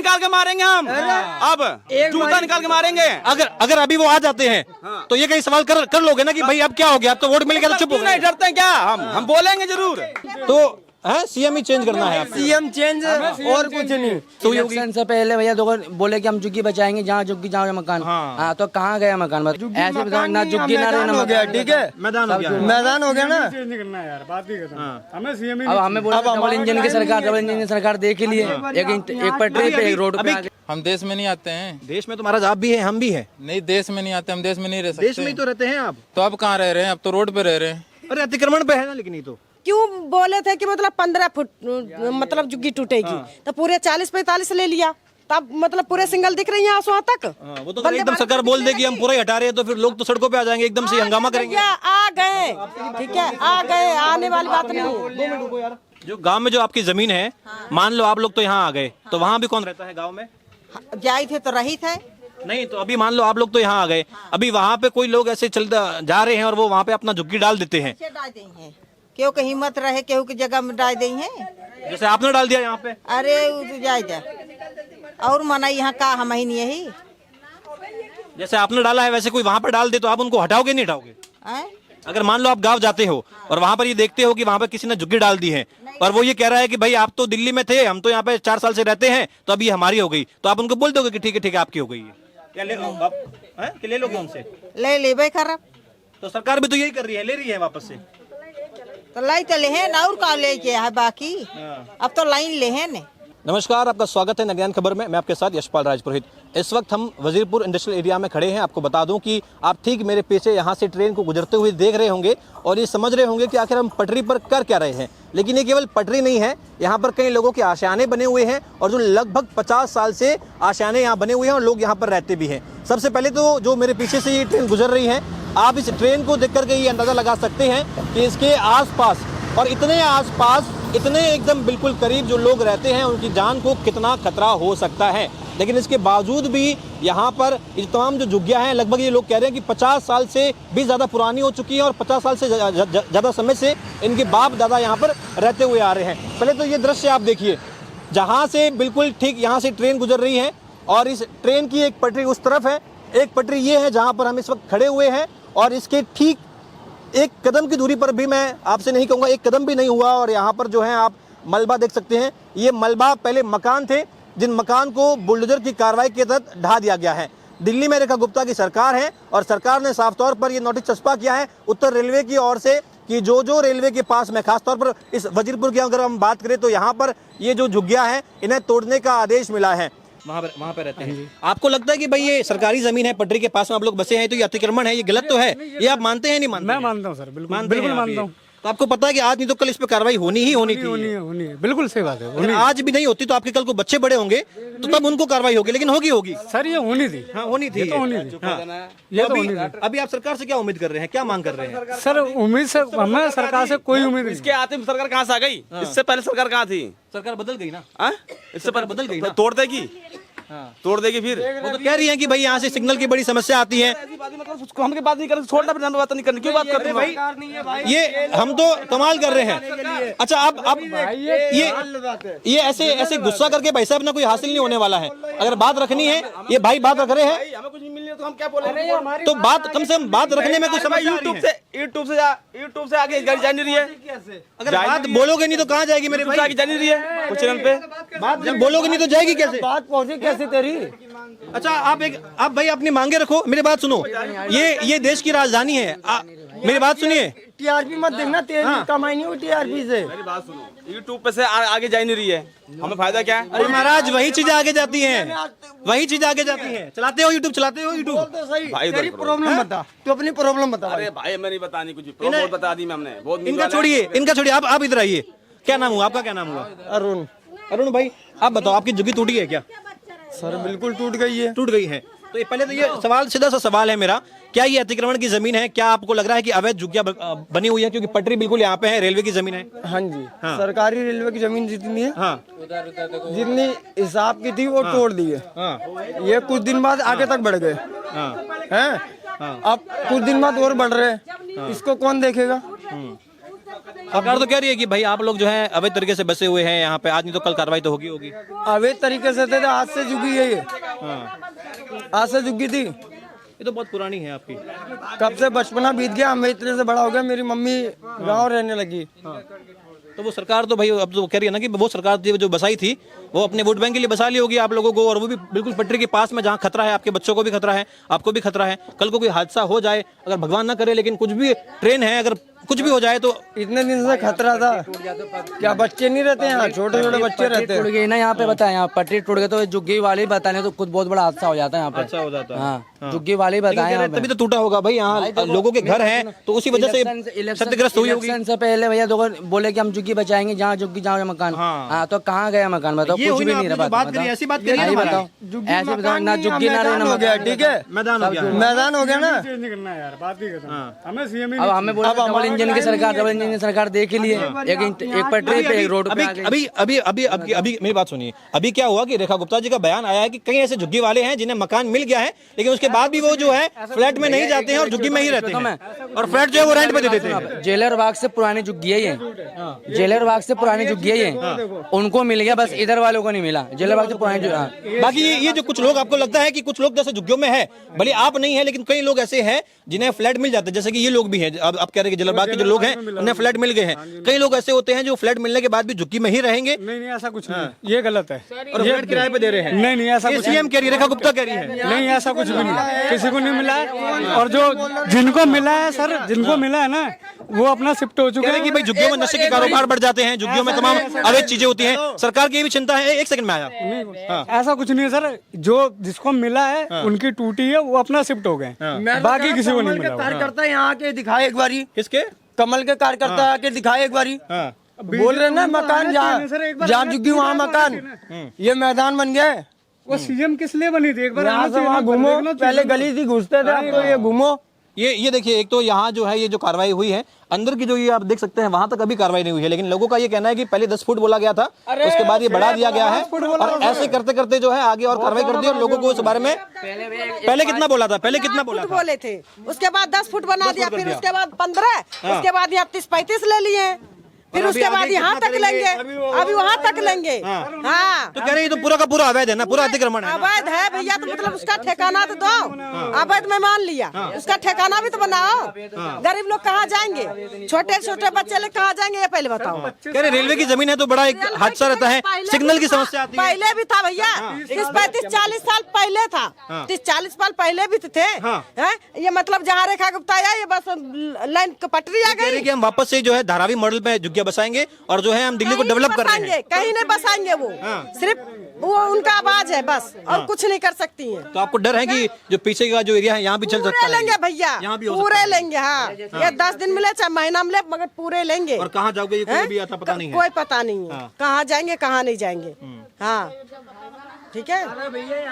निकाल के मारेंगे हम। अब जूता निकाल के मारेंगे। अगर अभी वो आ जाते हैं तो ये कहीं सवाल कर लोगे ना कि भाई अब क्या हो गया, अब तो वोट मिल गया तो चुप हो गए। नहीं डरते हैं क्या? हम बोलेंगे जरूर। तो सीएम ही चेंज करना है, सीएम चेंज और कुछ नहीं। तो इलेक्शन से पहले भैया देखो बोले कि हम झुग्गी बचाएंगे, जहाँ झुग्गी जहाँ मकान। हाँ तो कहाँ गया मकान? ऐसे बताओ ना, झुग्गी ना रहना हो गया, ठीक है, मैदान हो गया, मैदान हो गया ना। चेंज करना है यार, बात ही खत्म। हमें सीएम अब हमें बोला डबल इंजन की सरकार, डबल इंजन की सरकार देख लिए, एक पटरी पे एक रोड पे। हम देश में नहीं आते हैं। देश में तो महाराज आप भी हैं, हम भी हैं। नहीं, देश में नहीं आते, हम देश में नहीं रह सकते। देश में ही तो रहते हैं आप। तो अब कहाँ रह रहे हैं? अब तो रोड पे रह रहे हैं। अरे अतिक्रमण पे है ना, लेकिन ये तो क्यों बोले थे कि मतलब 15 फुट मतलब झुग्गी टूटेगी, तो पूरे 40-45 ले लिया, तब मतलब पूरे सिंगल दिख रही है आंसुओं तक। वो तो एकदम सरकार बोल देगी हम पूरा ही हटा रहे हैं, तो फिर लोग तो सड़कों पे आ जाएंगे, एकदम से हंगामा करेंगे। आ गए, ठीक है, आ गए, आने वाली बात नहीं। जो गांव में जो आपकी जमीन है, मान लो आप लोग तो यहाँ आ गए, तो वहाँ भी कौन रहता है गाँव में? जाए थे तो रही थे। नहीं, तो अभी मान लो आप लोग तो यहाँ आ गए, अभी वहाँ पे कोई लोग ऐसे चलते जा रहे हैं और वो वहाँ पे अपना झुग्गी डाल देते हैं। क्यों की हिम्मत रहे केहू की जगह में डाल दी है, जैसे आपने डाल दिया यहाँ पे। अरे जाए और मना यहाँ का हम ही नहीं यही। जैसे आपने डाला है वैसे कोई वहाँ पे डाल दे तो आप उनको हटाओगे नहीं हटाओगे? अगर मान लो आप गांव जाते हो और वहाँ पर ये देखते हो कि वहाँ पे किसी ने झुग्गी डाल दी है और वो ये कह रहा है कि भाई आप तो दिल्ली में थे, हम तो यहाँ पे 4 साल से रहते हैं, तो अभी हमारी हो गई, तो आप उनको बोल दोगे कि ठीक है आपकी हो गई है, क्या ले लो आप? कि ले लोगे उनसे? ले भाई खराब। तो सरकार भी तो यही कर रही है, ले रही है वापस से। तो लाई तो ले हैं ना, और का ले के है बाकी, अब तो लाइन ले हैं ने। नमस्कार, आपका स्वागत है नगरान खबर में। मैं आपके साथ यशपाल राजपुरोहित। इस वक्त हम वजीरपुर इंडस्ट्रियल एरिया में खड़े हैं। आपको बता दूं कि आप ठीक मेरे पीछे यहाँ से ट्रेन को गुजरते हुए देख रहे होंगे और ये समझ रहे होंगे कि आखिर हम पटरी पर कर क्या रहे हैं। लेकिन ये केवल पटरी नहीं है, यहाँ पर कई लोगों के आशियाने बने हुए हैं और जो लगभग 50 साल से आशियाने यहाँ बने हुए हैं और लोग यहाँ पर रहते भी हैं। सबसे पहले तो जो मेरे पीछे से ये ट्रेन गुजर रही है, आप इस ट्रेन को देख करके ये अंदाज़ा लगा सकते हैं कि इसके आसपास और इतने आसपास इतने एकदम बिल्कुल करीब जो लोग रहते हैं उनकी जान को कितना खतरा हो सकता है। लेकिन इसके बावजूद भी यहाँ पर ये तमाम जो झुग्गियाँ हैं, लगभग ये लोग कह रहे हैं कि 50 साल से भी ज़्यादा पुरानी हो चुकी है और 50 साल से ज़्यादा समय से इनके बाप दादा यहाँ पर रहते हुए आ रहे हैं। पहले तो ये दृश्य आप देखिए, जहाँ से बिल्कुल ठीक यहाँ से ट्रेन गुजर रही है और इस ट्रेन की एक पटरी उस तरफ है, एक पटरी ये है जहाँ पर हम इस वक्त खड़े हुए हैं और इसके ठीक एक कदम की दूरी पर भी, मैं आपसे नहीं कहूँगा एक कदम भी नहीं हुआ, और यहाँ पर जो है आप मलबा देख सकते हैं। ये मलबा पहले मकान थे जिन मकान को बुलडोजर की कार्रवाई के तहत ढा दिया गया है। दिल्ली में रेखा गुप्ता की सरकार है और सरकार ने साफ तौर पर यह नोटिस चस्पा किया है उत्तर रेलवे की ओर से कि जो रेलवे के पास में, खासतौर पर इस वजीरपुर की अगर हम बात करें तो यहाँ पर ये जो झुग्गियाँ हैं इन्हें तोड़ने का आदेश मिला है। वहाँ पे रहते हैं। आपको लगता है कि भाई ये सरकारी जमीन है, पटरी के पास में आप लोग बसे हैं, तो ये अतिक्रमण है, ये गलत तो है, ये आप मानते हैं नहीं मानते? मैं मानता हूँ सर, बिल्कुल बिल्कुल मानता हूँ। तो आपको पता है कि आज नहीं तो कल इस पे कार्रवाई होनी थी। होनी है, बिल्कुल सही बात है। अगर आज भी नहीं होती तो आपके कल को बच्चे बड़े होंगे तो तब उनको कार्रवाई होगी, लेकिन होगी सर, ये होनी थी। हाँ, होनी थी, ये तो होनी थी। ये तो होनी थी। अभी आप सरकार से क्या उम्मीद कर रहे हैं, क्या मांग कर रहे हैं? सर उम्मीद से हमें सरकार से कोई उम्मीद नहीं। इसके आते सरकार कहाँ से आ गई? इससे पहले सरकार कहाँ थी? सरकार बदल गई ना, इससे पहले बदल गई ना, तोड़ देगी, तोड़ देगी। फिर वो तो कह रही हैं कि भाई यहाँ से सिग्नल की बड़ी समस्या आती है। हम बात नहीं कर, छोड़ना बात नहीं करनी, क्यों बात करते हैं? ये हम तो कमाल कर रहे हैं। अच्छा, अब ये ऐसे गुस्सा करके पैसा अपना कोई हासिल नहीं होने वाला है। अगर बात रखनी है, ये भाई बात रख रहे हैं, हमें कुछ नहीं मिल रहा तो हम क्या बोले? तो बात कम से कम बात रखने में कुछ समस्या। यूट्यूब से आगे जा नहीं रही है। अगर बात बोलोगे नहीं तो कहाँ जाएगी मेरे भाई? आगे जा नहीं रही है कुछ चैनल पे। बात जब बोलोगे नहीं तो जाएगी कैसे? बात पहुंची कैसे तेरी? अच्छा, आप भाई अपनी मांगे रखो, मेरी बात सुनो। ये देश की राजधानी है, मेरी बात सुनिए। टीआरपी मत देखना, तेरी कमाई नहीं हुई टीआरपी से। मेरी बात सुनो, यूट्यूब पे से आगे जा नहीं रही है, हमें फायदा क्या है? अरे महाराज, वही चीजें आगे जाती हैं, वही चीजें आगे जाती हैं। चलाते हो यूट्यूब, चलाते हो यूट्यूब? तो सही, भाई तेरी प्रॉब्लम बता, तू अपनी प्रॉब्लम बता। अरे भाई मैं नहीं बतानी कुछ, बहुत बता दी हमने, बहुत। इनका छोड़िए, आप इधर आइए। क्या नाम हुआ आपका? क्या नाम हुआ? अरुण भाई, आप बताओ, आपकी झुग्गी टूटी है क्या? सर बिल्कुल टूट गई है। टूट गई है। तो ये पहले तो ये सवाल, सीधा सा सवाल है मेरा, क्या ये अतिक्रमण की जमीन है? क्या आपको लग रहा है कि अवैध झुग्गियां बनी हुई है? क्योंकि पटरी बिल्कुल यहाँ पे है, रेलवे की जमीन है। हाँ जी, सरकारी रेलवे की जमीन जितनी है, हाँ, जितनी हिसाब की थी वो तोड़ दी है। ये कुछ दिन बाद आगे तक बढ़ गए हैं, अब कुछ दिन बाद और बढ़ रहे हैं, इसको कौन देखेगा? सरकार तो कह रही है कि भाई आप लोग जो है अवैध तरीके से बसे हुए हैं यहाँ पे, आज नहीं तो कल कार्रवाई तो होगी। अवैध तरीके से थे तो आज से झुकी है ये, आज से झुकी थी। ये तो बहुत पुरानी है आपकी। कब से बचपना बीत गया, हम इतने से बड़ा हो गया, मेरी मम्मी गाँव रहने लगी। तो वो सरकार तो भाई अब तो कह रही है ना कि वो सरकार थी जो बसाई थी वो अपने वोट बैंक के लिए बसा ली होगी आप लोगों को, और वो भी बिल्कुल पटरी के पास में जहाँ खतरा है, आपके बच्चों को भी खतरा है, आपको भी खतरा है। कल को कोई हादसा हो जाए, अगर भगवान ना करे लेकिन कुछ भी ट्रेन है अगर कुछ भी हो जाए तो इतने दिन से खतरा था। क्या बच्चे नहीं रहते यहाँ, छोटे छोटे बच्चे रहते टूट गई ना यहाँ पे, बताए यहाँ पटरी टूट गई तो झुग्गी वाले ही बताने तो खुद बहुत बड़ा हादसा हो जाता है यहाँ पे। अच्छा हो जाता है। हाँ झुग्गी वाले ही बताए यहाँ पे। तभी तो टूटा होगा भाई, यहाँ लोगों के घर हैं तो उसी वजह से क्षतिग्रस्त हुई होगी। इलेक्शन से पहले भैया देखो बोले कि हम झुग्गी बचाएंगे, जहाँ झुग्गी जहाँ मकान। हाँ तो कहाँ गया मकान, बताओ कुछ भी नहीं रहा। ऐसी बात करिए, बताओ ऐसे बताओ ना झुग्गी ना रहे ना हो गया, ठीक है मैदान हो गया, मैदान हो गया ना। चेंज करना है यार, बात ही खत्म। हमें सीएम अब हमें बोला डबल इंजन की सरकार, डबल इंजन की सरकार देख लिए एक पटरी पे एक रोड पे आ गई। अभी मेरी बात सुनिए, अभी क्या हुआ कि रेखा गुप्ता जी का बयान आया है कि कई ऐसे झुग्गी वाले हैं जिन्हें मकान मिल गया है लेकिन उसके बाद भी वो जो है फ्लैट में नहीं जाते हैं और झुग्गी में ही रहते हैं और फ्लैट जो है वो रेंट पे दे देते हैं। जेलर बाग से पुरानी झुग्गी है, जेलर बाग से पुरानी झुग्गी है, उनको मिल गया, बस इधर वालों को नहीं मिला। जेलर बाग से पुरानी बाकी ये जो कुछ लोग, आपको लगता है कि कुछ लोग जैसे झुग्गियों में है, भले आप नहीं है लेकिन कई लोग ऐसे हैं जिन्हें फ्लैट मिल जाते हैं, जैसे कि ये लोग भी हैं। अब आप कह रहे हैं कि जलरबाग के जो लोग हैं उन्हें फ्लैट मिल गए हैं, कई लोग ऐसे होते हैं जो फ्लैट मिलने के बाद भी झुग्गी में ही रहेंगे। नहीं ऐसा कुछ नहीं, ये गलत है। और फ्लैट किराए पे दे रहे हैं। नहीं ऐसा कुछ सीएम कह रही है, रेखा गुप्ता कह रही है। नहीं ऐसा कुछ भी नहीं, किसी को नहीं मिला है। और जो जिनको मिला है सर, जिनको मिला है ना वो अपना शिफ्ट हो चुके हैं कि भाई झुग्गियों में नशे के कारोबार बढ़ जाते हैं, झुग्गियों में तमाम अवैध चीजें होती हैं। सरकार की ये भी चिंता है। एक सेकंड में आया, ऐसा कुछ नहीं है सर, जो जिसको मिला है उनकी टूटी है, वो अपना शिफ्ट हो गए, बाकी किसी को नहीं मिला। कार्यकर्ता यहाँ आके दिखाए एक बारी, किसके? कमल के कार्यकर्ता आके दिखाए एक बारी। बोल रहे ना मकान जहाँ झुग्गी वहाँ मकान, ये मैदान बन गया है। वो सीएम किस लिए बनी थी, एक बार यहाँ से वहाँ घूमो, पहले गली थी घुसते थे, तो ये घूमो। ये देखिए, एक तो यहाँ जो है ये जो कार्रवाई हुई है अंदर की, जो ये आप देख सकते हैं वहां तक अभी कार्रवाई नहीं हुई है, लेकिन लोगों का ये कहना है कि पहले 10 फुट बोला गया था, उसके बाद ये बढ़ा दिया गया है और ऐसे करते करते जो है आगे और कार्रवाई कर दी और लोगों को इस बारे में पहले कितना बोला था, पहले कितना बोला था? बोले थे, उसके बाद 10 फुट बना दिया, फिर उसके बाद 15, उसके बाद यहाँ 30-35 ले लिए, फिर उसके बाद यहाँ तक लेंगे, अभी वहाँ तक लेंगे। हाँ तो कह रहे हैं तो पूरा का पूरा अवैध है ना, पूरा अतिक्रमण है। अवैध है भैया, तो मतलब उसका ठिकाना तो दो। अवैध में मान लिया, उसका ठिकाना भी तो बनाओ। गरीब लोग कहाँ जाएंगे, छोटे छोटे बच्चे लोग कहाँ जाएंगे, ये पहले बताओ। कह रहे रेलवे की जमीन है तो बड़ा एक हादसा रहता है, सिग्नल की समस्या आती है। पहले भी था भैया, 30-35-40 साल पहले था, 30-40 साल पहले भी थे। ये मतलब जहाँ रेखा गुप्ता आया, ये बस लाइन पटरी आ गई। हम वापस से जो है धारावी मॉडल पे झुग्गियां बसाएंगे और जो है हम दिल्ली को डेवलप कर रहे हैं। कहीं नहीं बसाएंगे, वो सिर्फ वो उनका आवाज है बस, और कुछ नहीं कर सकती हैं। तो आपको डर है कि जो पीछे का जो एरिया है यहाँ भी चल सकता है? लेंगे भैया, पूरे लेंगे। हाँ ये 10 दिन मिले चाहे महीना मिले, मगर पूरे लेंगे। और कहाँ जाओगे ये कोई भी आता पता नहीं है, कोई पता नहीं है कहाँ जाएंगे कहाँ नहीं जाएंगे। हाँ ठीक है,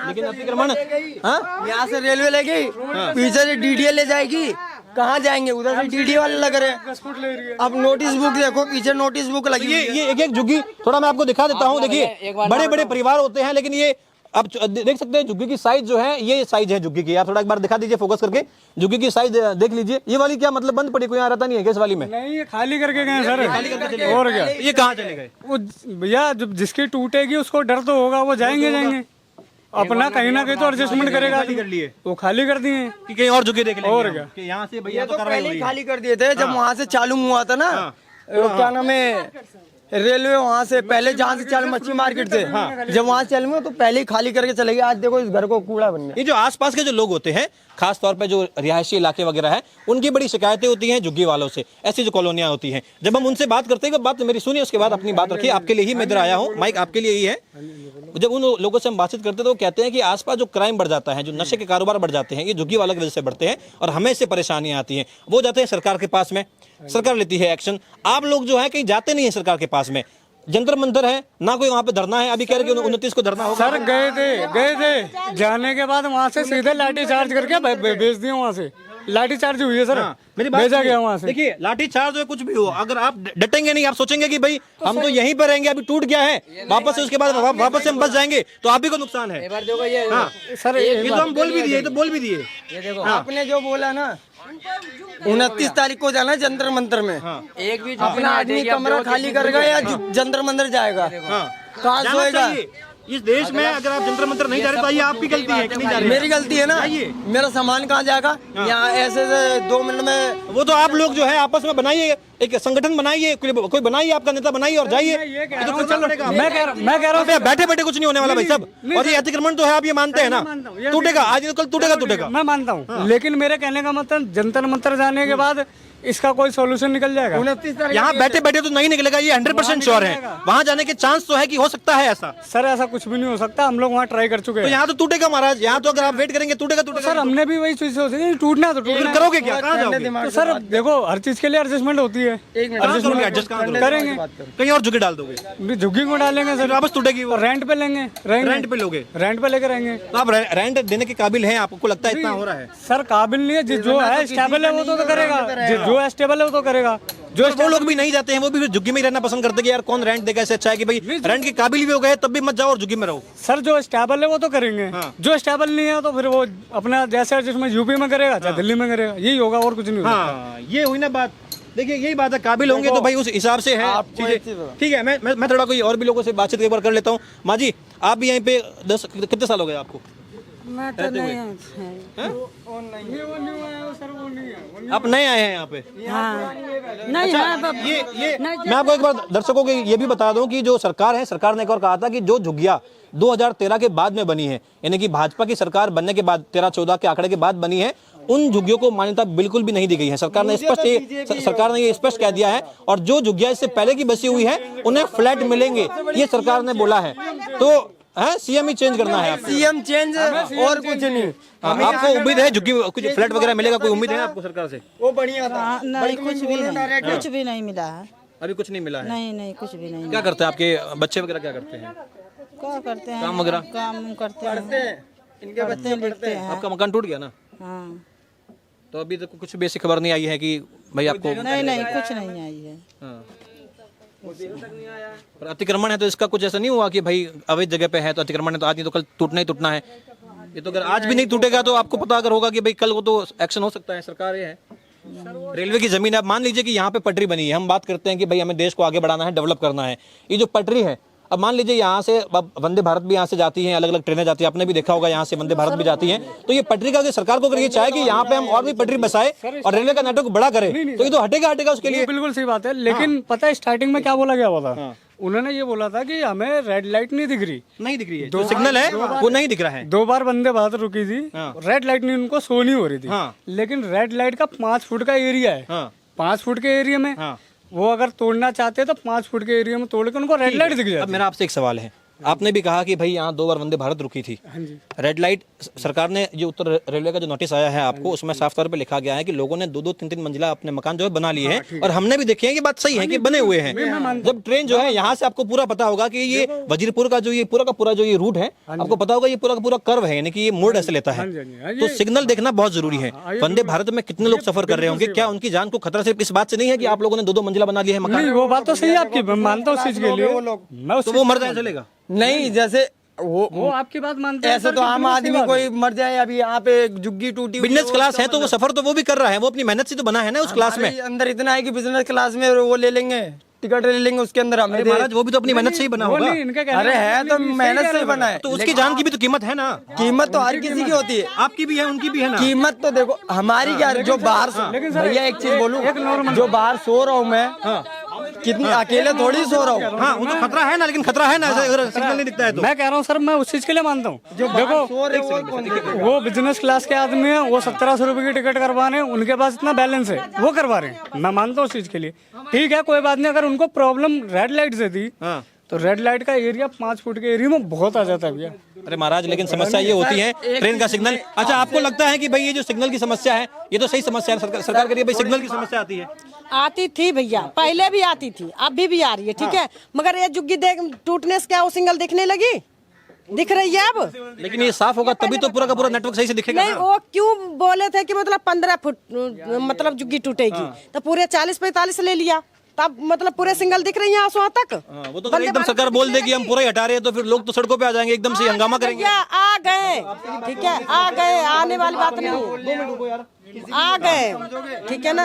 लेकिन अतिक्रमण यहाँ से रेलवे ले गई, पीछे से डीडीए ले जाएगी, कहाँ जाएंगे? उधर से डीडीए वाले लग रहे हैं। अब नोटिस बुक देखो, पीछे नोटिस बुक लगी। ये एक झुग्गी थोड़ा मैं आपको दिखा देता हूँ। देखिए बड़े बड़े परिवार होते हैं, लेकिन ये अब देख सकते हैं झुग्गी की साइज जो है, ये साइज है झुग्गी की। आप थोड़ा एक बार दिखा दीजिए फोकस करके, झुग्गी की साइज देख लीजिए। ये वाली क्या मतलब बंद पड़ी, कोई यहाँ रहता नहीं है क्या इस वाली में? नहीं ये खाली करके गए सर, और क्या? ये कहाँ चले गए? वो भैया जब जिसकी टूटेगी उसको डर तो होगा, वो जाएंगे अपना कहीं ना कहीं तो एडजस्टमेंट करेगा। कर लिए, वो खाली कर दिए कि कहीं और झुग्गी देख लेंगे। और क्या? कि यहाँ से भैया तो पहले ही खाली कर दिए थे जब वहाँ से चालू हुआ था ना। क्या नाम है, रेलवे वहाँ से पहले जहाँ से चालू मच्छी मार्केट से, जब वहाँ चल में तो पहले ही खाली करके चले गए। आज देखो इस घर को कूड़ा बन गया। ये जो आसपास के जो लोग होते हैं, खास तौर पे जो रिहायशी इलाके वगैरह है, उनकी बड़ी शिकायतें होती हैं झुग्गी वालों से। ऐसी जो कॉलोनियां होती हैं, जब हम उनसे बात करते हैं, बात मेरी सुनिए, उसके बाद अपनी बात रखिए। आपके लिए ही मैं इधर आया हूँ, माइक आपके लिए ही है। जब उन लोगों से हम बातचीत करते हैं तो वो कहते हैं कि आसपास जो क्राइम बढ़ जाता है, जो नशे के कारोबार बढ़ जाते हैं, ये झुग्गी वालों की वजह से बढ़ते हैं और हमें इससे परेशानियां आती हैं। वो जाते हैं सरकार के पास में, सरकार लेती है एक्शन। आप लोग जो है कहीं जाते नहीं है सरकार के पास में, जंतर मंतर है ना, कोई वहाँ पे धरना है। अभी कह रहे कि 29 को धरना होगा। सर गए थे जाने के बाद वहाँ से सीधे लाठी चार्ज करके भेज दिए वहाँ से। लाठीचार्ज हुई है सर, मेरी बात भेजा सुनिए। गया वहाँ से। देखिए लाठी चार्ज हो कुछ भी हो, अगर आप डटेंगे नहीं, आप सोचेंगे कि भाई हम तो यहीं पर रहेंगे, अभी टूट गया है, वापस से उसके बाद वापस से हम बस जाएंगे, तो आप भी को नुकसान है। देखो ये सर ये तो हम बोल भी दिए, तो बोल भी दिए। ये देखो आपने जो बोला ना 29 तारीख को जाना है जंतर मंतर में, एक भी अपना आदमी कमरा खाली करेगा या जंतर मंतर जाएगा, कहाँ जाना सोएगा? चाहिए। इस देश में अगर आप जंतर मंतर नहीं जा रहे तो ये आपकी गलती है कि नहीं जा रहे? मेरी गलती है ना, मेरा सामान कहाँ जाएगा? यहाँ ऐसे 2 मिनट में वो तो आप लोग जो है आपस में बनाइए, एक संगठन बनाइए, कोई बनाइए, आपका नेता बनाइए और जाइए। ये तो करना पड़ेगा। मैं कह रहा हूँ बैठे बैठे कुछ नहीं होने वाला भाई सब। और ये अतिक्रमण तो है, आप ये मानते हैं ना, टूटेगा आज तो कल टूटेगा। मैं मानता हूँ, लेकिन मेरे कहने का मतलब जंतर मंतर जाने के बाद इसका कोई सॉल्यूशन निकल जाएगा। 29 तारीख यहाँ बैठे बैठे तो नहीं निकलेगा, ये 100% श्योर है। वहाँ जाने के चांस तो है कि हो सकता है ऐसा। सर ऐसा कुछ भी नहीं हो सकता, हम लोग वहाँ ट्राई कर चुके तो हैं। यहाँ तो टूटेगा महाराज, यहाँ तो अगर आप वेट करेंगे टूटेगा। सर हमने भी वही चीज सोची है, टूटना है तो फिर टूटना है। करोगे क्या, कहाँ जाओगे? तो सर देखो हर चीज के लिए एडजस्टमेंट होती है, कहाँ करोगे, एडजस्ट कहाँ करोगे? करेंगे। कहीं और झुके डाल दोगे, झुग्गी को डालेंगे सर, वापस टूटेगी वो। रेंट पे लेंगे, रेंट पे लोगे, रेंट पे लेकर रहेंगे। तो आप रेंट देने के काबिल हैं? आपको लगता है इतना हो रहा है? सर काबिल नहीं है, जो है स्टेबल है वो तो करेगा, जो है स्टेबल है वो तो करेगा। जो वो लोग भी नहीं जाते हैं, वो भी फिर झुग्गी में रहना पसंद करते हैं कि यार कौन रेंट देगा, इससे अच्छा है कि भाई रेंट के काबिल भी हो गए तब भी मत जाओ और झुग्गी में रहो। सर जो स्टेबल है वो तो करेंगे, जो स्टेबल नहीं है तो फिर वो अपना जैसे जिसमें यूपी में करेगा चाहे दिल्ली में करेगा, यही होगा और कुछ नहीं होगा। हाँ ये हुई ना बात। देखिए यही बात है, काबिल होंगे तो भाई उस हिसाब से है चीजें। ठीक है, मैं थोड़ा कोई और भी लोगों से बातचीत एक बार कर लेता हूँ। माँ जी आप भी यहीं पे कितने साल हो गए आपको? मैं तो नहीं आप नए आए हैं यहाँ पे? नहीं ये मैं आपको एक बार दर्शकों को ये भी बता दूं कि जो सरकार है, सरकार ने एक और कहा था कि जो झुग्गियां 2013 के बाद में बनी है, यानी कि भाजपा की सरकार बनने के बाद 13-14 के आंकड़े के बाद बनी है, उन झुग्गियों को मान्यता बिल्कुल भी नहीं दी गई है। सरकार ने ये स्पष्ट कह दिया है। और जो झुग्गियां इससे पहले की बसी हुई है उन्हें फ्लैट मिलेंगे, ये सरकार ने बोला है। तो है सीएम ही चेंज करना है, सीएम चेंज और कुछ नहीं। आपको उम्मीद है झुग्गी कुछ फ्लैट वगैरह मिलेगा, कोई उम्मीद है आपको सरकार से? वो बढ़िया था, नहीं कुछ भी नहीं मिला है। अभी कुछ नहीं मिला है? नहीं कुछ भी नहीं। क्या करते हैं आपके बच्चे वगैरह, क्या करते हैं? क्या करते हैं? काम वगैरह? काम करते हैं, इनके बच्चे लिखते हैं। आपका मकान टूट गया ना? हाँ। तो अभी तक कुछ बेसिक खबर नहीं आई है कि भाई आपको? नहीं कुछ नहीं आई है। हाँ। पर अतिक्रमण है तो इसका कुछ ऐसा नहीं हुआ कि भाई अवैध जगह पे है तो अतिक्रमण है तो आज नहीं तो कल टूटना ही टूटना है। ये तो अगर आज भी नहीं टूटेगा तो आपको पता अगर होगा कि भाई कल को तो एक्शन हो सकता है। सरकार ये है, रेलवे की जमीन है। अब मान लीजिए कि यहाँ पे पटरी बनी है, हम बात करते हैं कि भाई हमें देश को आगे बढ़ाना है, डेवलप करना है। ये जो पटरी है, अब मान लीजिए यहाँ से वंदे भारत भी यहाँ से जाती हैं, अलग अलग ट्रेनें जाती हैं, आपने भी देखा होगा यहाँ से वंदे भारत भी जाती हैं। तो ये पटरी का सरकार को अगर ये चाहे कि यहाँ पे हम और भी पटरी बसाए और रेलवे का नेटवर्क बड़ा करें तो ये तो हटेगा उसके लिए। बिल्कुल सही बात है, लेकिन पता है स्टार्टिंग में क्या बोला गया हुआ था? उन्होंने ये बोला था कि हमें रेड लाइट नहीं दिख रही है, जो सिग्नल है वो नहीं दिख रहा है। 2 बार वंदे भारत रुकी थी, रेड लाइट नहीं उनको शो नहीं हो रही थी। लेकिन रेड लाइट का 5 फुट का एरिया है, 5 फुट के एरिया में वो अगर तोड़ना चाहते हैं तो 5 फुट के एरिया में तोड़ के उनको रेड लाइट दिख जाए। अब मेरा आपसे एक सवाल है, आपने भी कहा कि भाई यहाँ 2 बार वंदे भारत रुकी थी, रेड लाइट। सरकार ने जो उत्तर रेलवे का जो नोटिस आया है आपको, उसमें साफ तौर पे लिखा गया है कि लोगों ने 2-2, 3-3 मंजिला अपने मकान जो है बना लिए हैं। और हमने भी देखे हैं कि बात सही है कि बने हुए हैं। जब ट्रेन जो है यहाँ से, आपको पूरा पता होगा कि ये वजीरपुर का जो ये पूरा का पूरा जो ये रूट है, आपको पता होगा ये पूरा का पूरा कर्व है, यानी कि ये मोड़ ऐसे लेता है। तो सिग्नल देखना बहुत जरूरी है। वंदे भारत में कितने लोग सफर कर रहे होंगे, क्या उनकी जान को खतरा सिर्फ इस बात से नहीं है कि आप लोगों ने 2-2 मंजिला बना लिया है मकान? वो बात तो सही है आपकी, मैं मानता हूँ उस चीज के लिए। तो वो मर जाए चलेगा? नहीं, जैसे वो आपकी बात मानते हैं। ऐसे तो आम आदमी कोई मर जाए, अभी यहाँ पे झुग्गी टूटी बिजनेस क्लास है तो वो सफर तो वो भी कर रहा है, वो अपनी मेहनत से तो बना है ना उस क्लास में। अंदर इतना है कि बिजनेस क्लास में वो ले लेंगे, टिकट ले लेंगे, उसके अंदर हमें महाराज वो भी तो अपनी मेहनत से ही बना होगा। अरे है तो मेहनत से ही बना है, तो उसकी जान की भी तो कीमत है ना। कीमत तो हर किसी की होती है, आपकी भी है, उनकी भी है ना। कीमत तो देखो हमारी क्या, जो बाहर भैया एक चीज बोलूं, जो बाहर सो रहा हूँ मैं, कितनी अकेले थोड़ी सो रहा हूँ। हाँ, वो तो खतरा है ना, लेकिन खतरा है ना, अगर सिग्नल नहीं दिखता है तो। मैं कह रहा हूँ सर, मैं उस चीज के लिए मानता हूँ। देखो वो बिजनेस क्लास के आदमी है, वो 1700 रुपए की टिकट करवा रहे हैं, उनके पास इतना बैलेंस है, वो करवा रहे हैं। मैं मानता हूँ उस चीज के लिए, ठीक है, कोई बात नहीं। अगर उनको प्रॉब्लम रेड लाइट से थी तो रेड लाइट का एरिया 5 फुट के एरिया में बहुत आ जाता है भैया। अरे महाराज, लेकिन समस्या ये होती है ट्रेन का सिग्नल। अच्छा, आपको लगता है कि भाई ये जो सिग्नल की समस्या है ये तो सही समस्या है, सरकार कह रही है भाई सिग्नल की समस्या आती है? आती थी भैया, पहले भी आती थी, अभी भी आ रही है, ठीक है। मगर ये झुग्गी देख टूटने से क्या वो सिंगल दिखने लगी? दिख रही है अब? लेकिन ये साफ होगा तभी तो पूरा का पूरा नेटवर्क सही से दिखेगा नहीं, ना। वो क्यों बोले थे कि मतलब 15 फुट मतलब जुग्गी टूटेगी, तो पूरे 40-45 ले लिया, तब मतलब पूरे सिंगल दिख रही है आंसू तक। वो तो एकदम सरकार बोल देगी हम पूरा ही हटा रहे हैं तो फिर लोग तो सड़कों पे आ जाएंगे, एकदम से हंगामा करेंगे। भैया आ गए, ठीक है, आ गए, आने वाली बात नहीं, आ गए, ठीक है ना।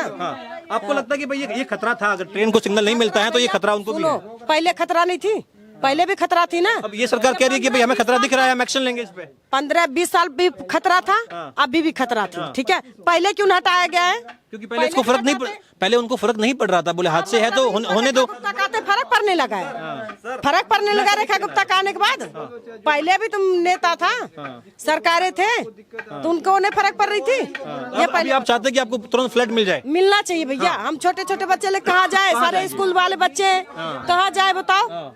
आपको लगता है कि भाई ये खतरा था, अगर ट्रेन को सिग्नल नहीं मिलता है तो ये खतरा उनको भी सुनो, है? पहले खतरा नहीं थी, पहले भी खतरा थी ना। अब ये सरकार कह रही है कि भाई हमें खतरा दिख रहा है, हम एक्शन लेंगे इस पे। 15-20 साल भी खतरा था, अभी भी खतरा थी, ठीक है। पहले क्यों न हटाया गया है? क्योंकि पहले इसको फर्क नहीं पहले उनको फर्क नहीं पड़ रहा था, बोले हादसे है तो होने दो। गुप्ता का तो फर्क पड़ने लगा है, फर्क पड़ने लगा रेखा गुप्ता का आने के बाद। पहले भी तुम नेता था, सरकारें थे, तो उनको नहीं फर्क पड़ रही थी। ये अभी आप चाहते हैं कि आपको तुरंत फ्लैट मिल जाए? मिलना चाहिए भैया। हम छोटे छोटे बच्चे लोग कहाँ जाए, सारे स्कूल वाले बच्चे कहाँ जाए बताओ?